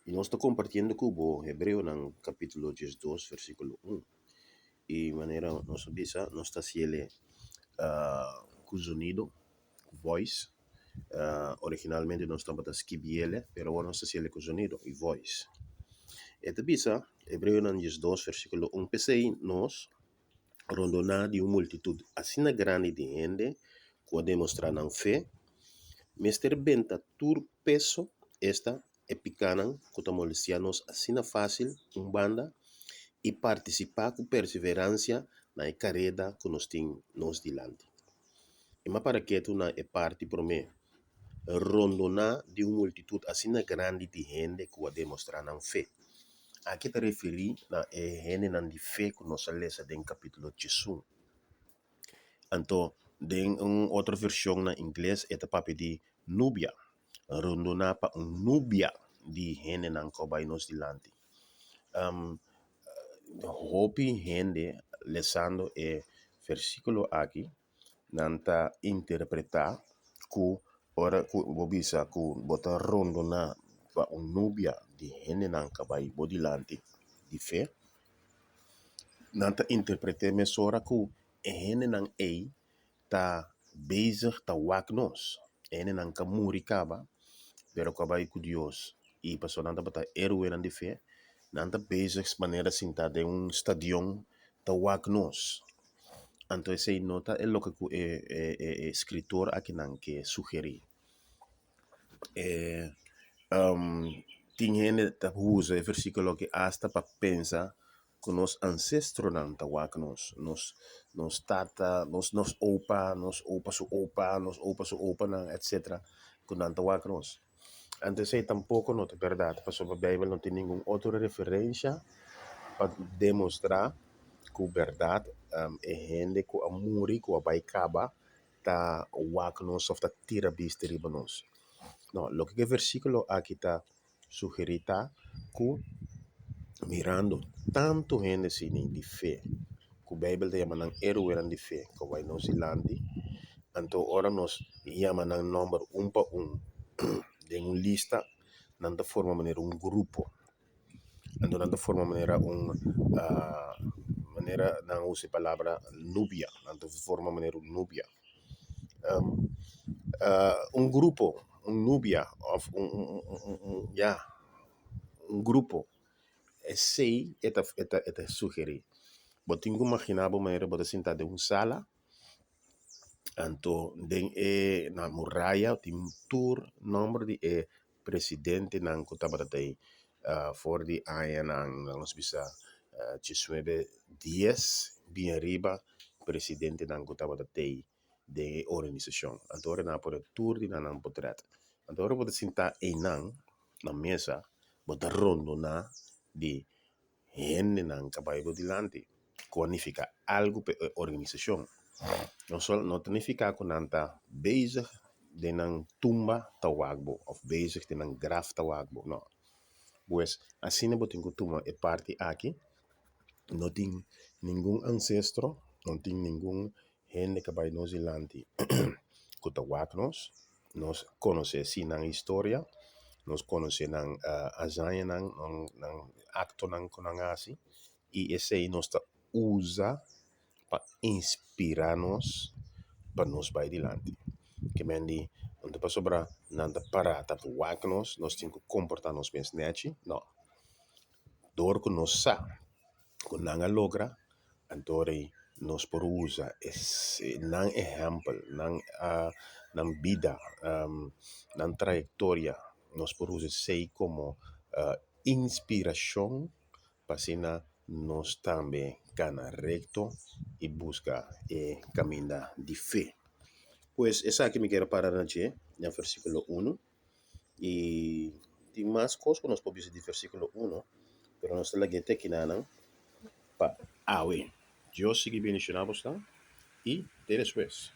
Y nos está compartiendo cubo Hebreo en capítulo 12, versículo 1. Y manera nos avisa, nos está ciele con sonido, voice. Originalmente nos estamos escribiendo, pero ahora nos está ciele con sonido y voice. Esta avisa, Hebreo en 12, versículo 1, PC nos rondonar de una multitud así grande de gente que demostrar fe. Mester Benta tur peso esta epicanan cotamolicianos así fácil un banda y participar con perseverancia na carrera que nos dilante. E ma para que tu na e parte por me rondona de uma multitud assim grande de gente que va demonstrar na fé. Aqui te referi na gente na de fé que nós lesa em capítulo 18. Então, tem outra versão na inglês, é papi de Nubia. Rondona pa Nubia de gente na cobai nos dilante. Hopi gente lesando versículo aqui, nanta interpretar ku ora ku bobisa ku bota rondona pa Nubia de gente na cobai bodilante de fé. Nanta interpretar mesora ku gente na ta bezig ta wak nos. Ene nan ka muri kaba, pero kabai ku Dios. E paso nanta bata erwe nan di fe, nanta bezig manera sinta de un stadion ta wak nos. Anto ese nota é lo que escritor aqui nan que sugeri. Tinha ta usa o versículo que hasta pa pensa que nos ancestros nan ta wak nos tata, nos opa su opa nan, etc. Que nan ta wak nos. Antes tampoco no es verdad, pues la Biblia no tiene ninguna otra referencia para demostrar que verdad gente que amuri, que abaicaba, ta wak nos of ta tira biste riba nos. No, lo que el versículo aquí está sugerita que mirando tanto gente sin de fe, que la Biblia te llama héroe de fe, que va nos ilandi, entonces ahora nos llaman número un pa un, de una lista, nanta forma manera un grupo, ando nanta forma manera manera na use palabra nubia, nanta forma manera un nubia. Un grupo, un nubia, of un grupo, sei eta sugerir. Botingo imaginabo manera bota sinta de un sala, anto den na muralla tim tour nombre de presidente nan kutabatatay for di ayan ang nos bisa 10 bien arriba presidente nan kutabatatay de organización. Antore na por tour di nan potret. Antore bota sinta enang na mesa bota rondo na di gente nan kabayo dilante. Qualifica algo organización. No significa que nanta bezig de nan tumba tawagbo of bezig de nan graf tawagbo. No. Pues así no botingo tumba e parte aquí. No tiene ningún ancestro, no tiene ningún gente que va nos ilante. Que tawagnos, nos conoce sin nan historia, nos conoce nan azanya nan acto nan konangasi. Y ese nos usa para inspirarnos para nos vai dilante. Que mendi, não te passo para nada para tá waknos, nós temos que comportar nos bem nechi, não. Dor que nos sa, que nanga logra, antore nos por usa esse nan exemplo, nan vida, nan trayectoria, nos por usa sei como inspiração para nos também gana recto y busca camina de fe. Pues esa que me quiero parar en el versículo 1 y más cosas que nos podemos decir del versículo 1, pero no está la gente que nada para Dios sigue bendicionando y te después.